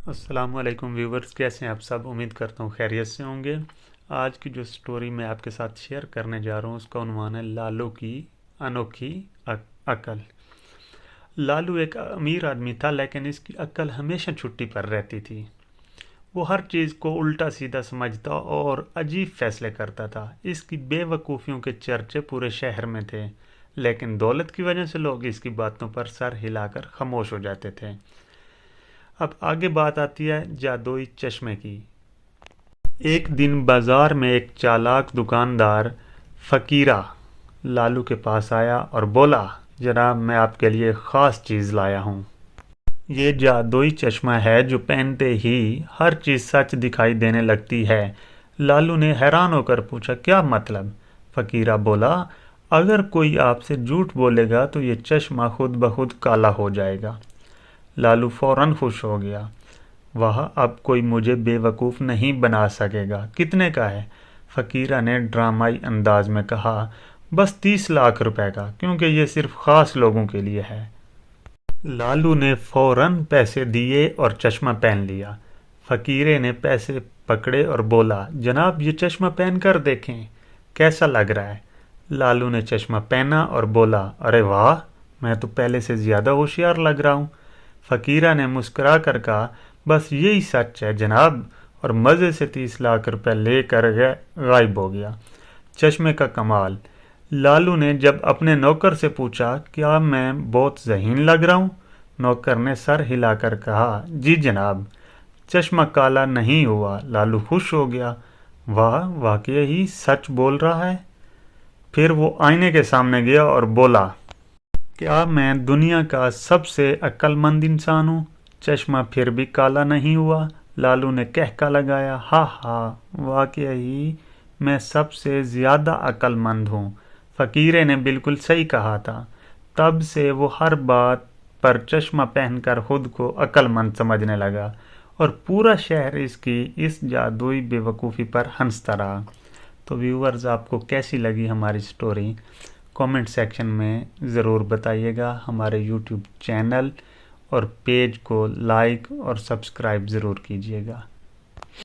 السلام علیکم ویورز، کیسے ہیں آپ سب؟ امید کرتا ہوں خیریت سے ہوں گے۔ آج کی جو سٹوری میں آپ کے ساتھ شیئر کرنے جا رہا ہوں اس کا عنوان ہے لالو کی انوکھی عقل۔ لالو ایک امیر آدمی تھا، لیکن اس کی عقل ہمیشہ چھٹی پر رہتی تھی۔ وہ ہر چیز کو الٹا سیدھا سمجھتا اور عجیب فیصلے کرتا تھا۔ اس کی بے وقوفیوں کے چرچے پورے شہر میں تھے، لیکن دولت کی وجہ سے لوگ اس کی باتوں پر سر ہلا کر خاموش ہو جاتے تھے۔ اب آگے بات آتی ہے جادوئی چشمے کی۔ ایک دن بازار میں ایک چالاک دکاندار فقیرہ لالو کے پاس آیا اور بولا، جناب میں آپ کے لیے خاص چیز لایا ہوں۔ یہ جادوئی چشمہ ہے جو پہنتے ہی ہر چیز سچ دکھائی دینے لگتی ہے۔ لالو نے حیران ہو کر پوچھا، کیا مطلب؟ فقیرہ بولا، اگر کوئی آپ سے جھوٹ بولے گا تو یہ چشمہ خود بخود کالا ہو جائے گا۔ لالو فوراً خوش ہو گیا۔ واہ، اب کوئی مجھے بے وقوف نہیں بنا سکے گا۔ کتنے کا ہے؟ فقیرہ نے ڈرامائی انداز میں کہا، بس 30 لاکھ روپے کا، کیونکہ یہ صرف خاص لوگوں کے لیے ہے۔ لالو نے فوراً پیسے دیے اور چشمہ پہن لیا۔ فقیرے نے پیسے پکڑے اور بولا، جناب یہ چشمہ پہن کر دیکھیں، کیسا لگ رہا ہے؟ لالو نے چشمہ پہنا اور بولا، ارے واہ، میں تو پہلے سے زیادہ ہوشیار لگ رہا ہوں۔ فقیرہ نے مسکرا کر کہا، بس یہی سچ ہے جناب، اور مزے سے 30 لاکھ روپے لے کر غائب ہو گیا۔ چشمے کا کمال۔ لالو نے جب اپنے نوکر سے پوچھا، کیا میں بہت ذہین لگ رہا ہوں؟ نوکر نے سر ہلا کر کہا، جی جناب۔ چشمہ کالا نہیں ہوا۔ لالو خوش ہو گیا، واہ، واقعی ہی سچ بول رہا ہے۔ پھر وہ آئینے کے سامنے گیا اور بولا، کیا میں دنیا کا سب سے عقل مند انسان ہوں؟ چشمہ پھر بھی کالا نہیں ہوا۔ لالو نے کہکا لگایا، ہاں ہاں، واقعی ہی میں سب سے زیادہ عقل مند ہوں۔ فقیرے نے بالکل صحیح کہا تھا۔ تب سے وہ ہر بات پر چشمہ پہن کر خود کو عقل مند سمجھنے لگا، اور پورا شہر اس کی اس جادوئی بے وقوفی پر ہنستا رہا۔ تو ویورز، آپ کو کیسی لگی ہماری سٹوری؟ کومنٹ سیکشن میں ضرور بتائیے گا۔ ہمارے یوٹیوب چینل اور پیج کو لائک اور سبسکرائب ضرور کیجیے گا۔